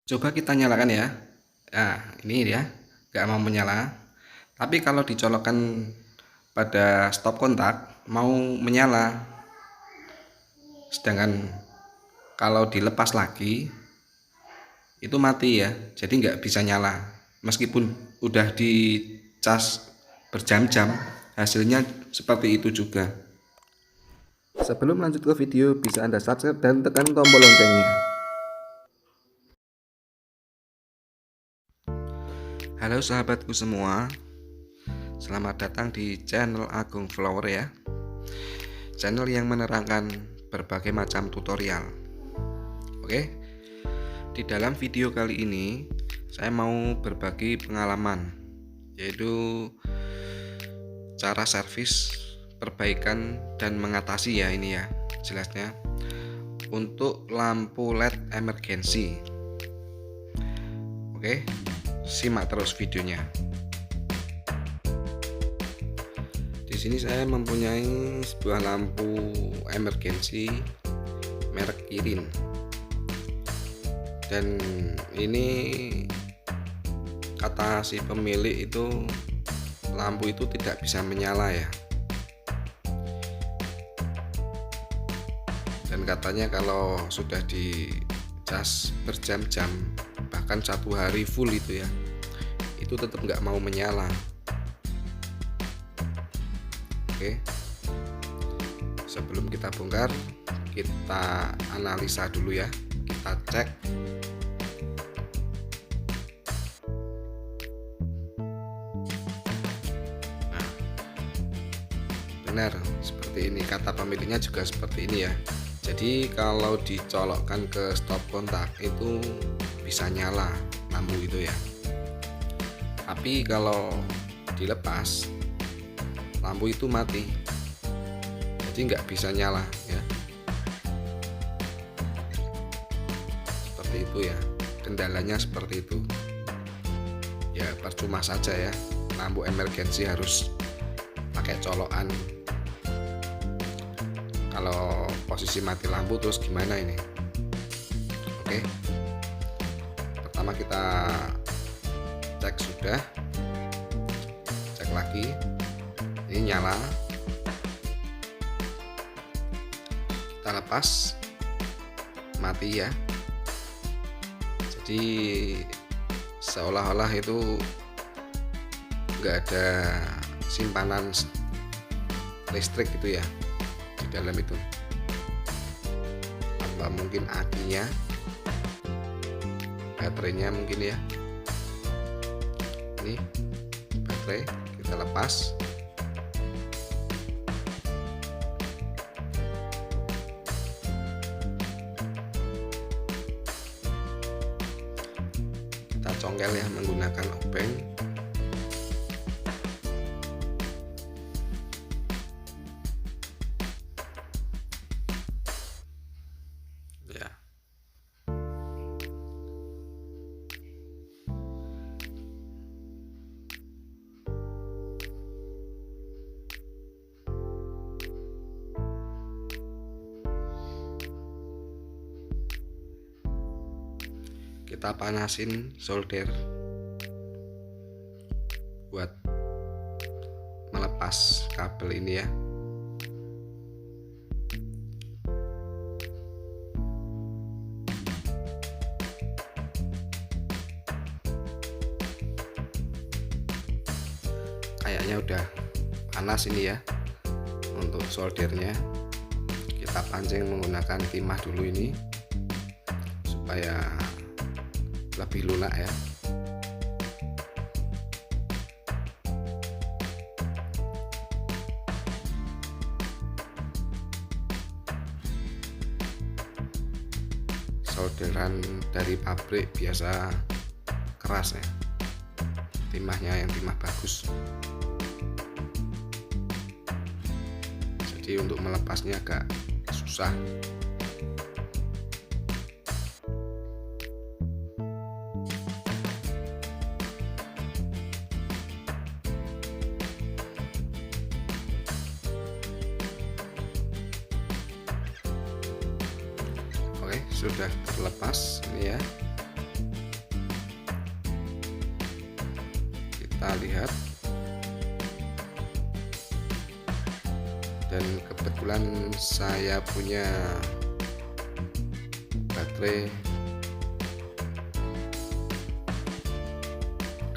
Coba kita nyalakan ya. Nah, ini ya, nggak mau menyala. Tapi kalau dicolokkan pada stop kontak, mau menyala. Sedangkan kalau dilepas lagi, itu mati ya. Jadi nggak bisa nyala. Meskipun udah dicas berjam-jam, hasilnya seperti itu juga. Sebelum lanjut ke video, bisa Anda subscribe dan tekan tombol loncengnya. Halo sahabatku semua, selamat datang di channel Agung Flower ya. Channel yang menerangkan berbagai macam tutorial. Oke, di dalam video kali ini saya mau berbagi pengalaman, yaitu cara servis, perbaikan dan mengatasi ya ini ya jelasnya untuk lampu LED emergency. Oke, simak terus videonya. Di sini saya mempunyai sebuah lampu emergency merek Kirin, dan ini kata si pemilik itu lampu itu tidak bisa menyala ya, dan katanya kalau sudah dicas berjam-jam bahkan 1 hari full itu ya, itu tetap nggak mau menyala. Oke, sebelum kita bongkar, kita analisa dulu ya, kita cek. Nah, benar seperti ini, kata pemiliknya juga seperti ini ya. Jadi kalau dicolokkan ke stop kontak itu bisa nyala lampu itu ya, tapi kalau dilepas lampu itu mati, jadi nggak bisa nyala ya. Seperti itu ya, kendalanya seperti itu ya. Percuma saja ya, lampu emergency harus pakai colokan. Kalau posisi mati lampu terus gimana ini? Oke, pertama kita cek, sudah cek lagi, ini nyala, kita lepas, mati ya. Jadi seolah-olah itu nggak ada simpanan listrik gitu ya di dalam itu. Apa mungkin akinya, baterainya mungkin ya. Ini baterai, kita lepas. Kita congkel ya menggunakan obeng. Ya. Kita panasin solder buat melepas kabel ini ya. Kayaknya udah panas ini ya. Untuk soldernya kita pancing menggunakan timah dulu ini supaya lebih lunak ya. Solderan dari pabrik biasa keras ya, timahnya yang timah bagus, jadi untuk melepasnya agak susah. Oke, sudah terlepas ini ya. kita lihat. Dan kebetulan saya punya baterai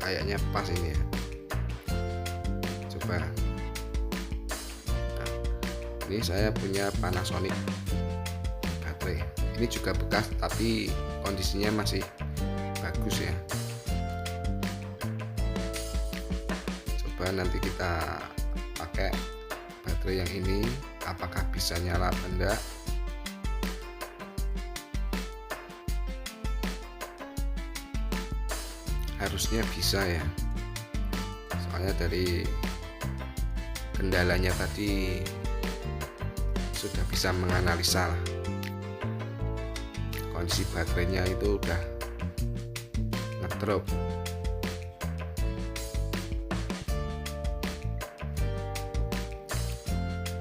kayaknya pas ini ya. Coba. Nah, ini saya punya Panasonic baterai. Ini juga bekas tapi kondisinya masih bagus ya. Coba nanti kita pakai baterai yang ini, apakah bisa nyala atau enggak. Harusnya bisa ya, soalnya dari kendalanya tadi sudah bisa menganalisa lah. Kondisi baterainya itu udah ngedrop.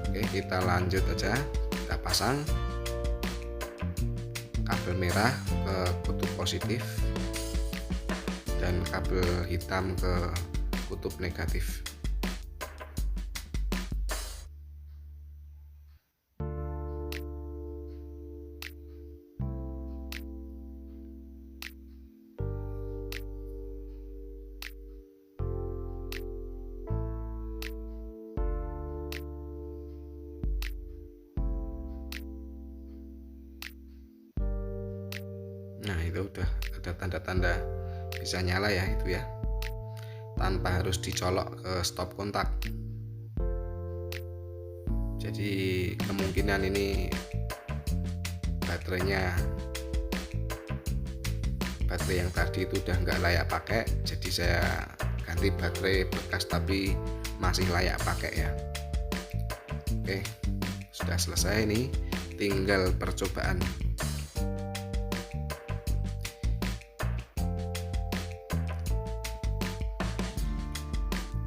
Oke, kita lanjut aja. Kita pasang kabel merah ke kutub positif dan kabel hitam ke kutub negatif. Nah, itu udah ada tanda-tanda bisa nyala ya, itu ya, tanpa harus dicolok ke stop kontak. Jadi kemungkinan ini baterai yang tadi itu udah nggak layak pakai, jadi saya ganti baterai bekas tapi masih layak pakai ya. Oke, sudah selesai nih, tinggal percobaan.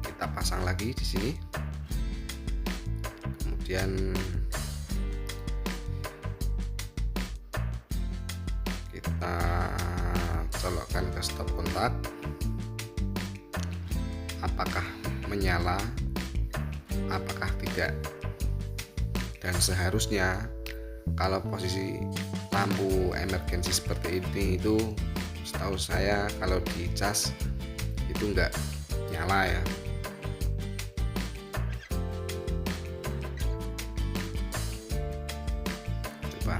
Kita pasang lagi di sini, kemudian kita colokkan ke stop kontak. Apakah menyala, apakah tidak. Dan seharusnya kalau posisi lampu emergensi seperti ini itu, setahu saya kalau dicas itu enggak nyala ya. Coba.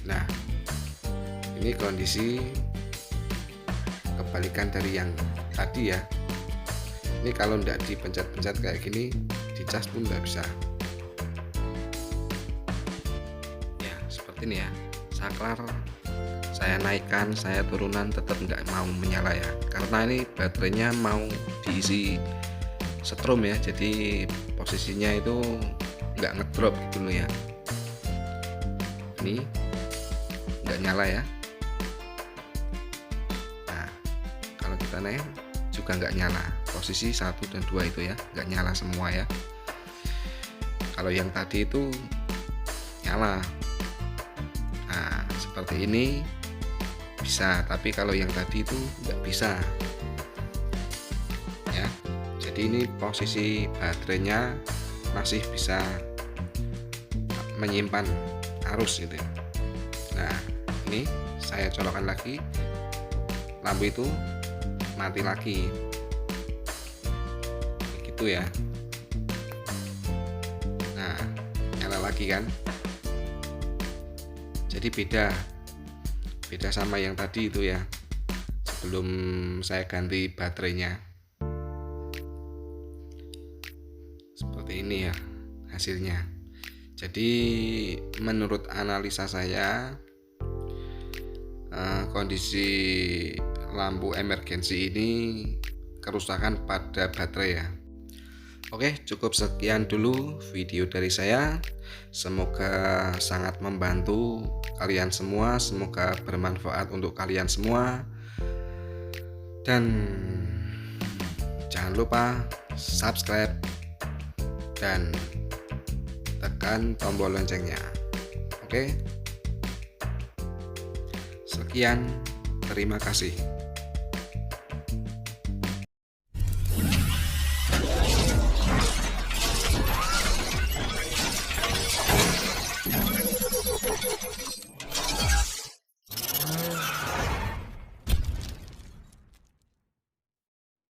Nah, ini kondisi kebalikan dari yang tadi ya. Ini kalau enggak dipencet-pencet kayak gini, dicas pun nggak bisa ya. Seperti ini ya, saklar saya naikkan, saya turunan, tetap nggak mau menyala ya, karena ini baterainya mau diisi setrum ya, jadi posisinya itu nggak ngedrop gitu loh ya. Ini nggak nyala ya. Nah, kalau kita naik juga nggak nyala, posisi 1 dan 2 itu ya, nggak nyala semua ya. Kalau yang tadi itu nyala. Nah, seperti ini bisa, tapi kalau yang tadi itu nggak bisa ya. Jadi ini posisi baterainya masih bisa menyimpan arus gitu. Nah, ini saya colokkan lagi, lampu itu mati lagi gitu ya. Nah, nyala lagi kan, jadi beda sama yang tadi itu ya, sebelum saya ganti baterainya. Seperti ini ya hasilnya. Jadi menurut analisa saya, kondisi lampu emergensi ini kerusakan pada baterai ya. Oke, cukup sekian dulu video dari saya. Semoga sangat membantu kalian semua, semoga bermanfaat untuk kalian semua. Dan jangan lupa subscribe dan tekan tombol loncengnya. Oke. Sekian, terima kasih.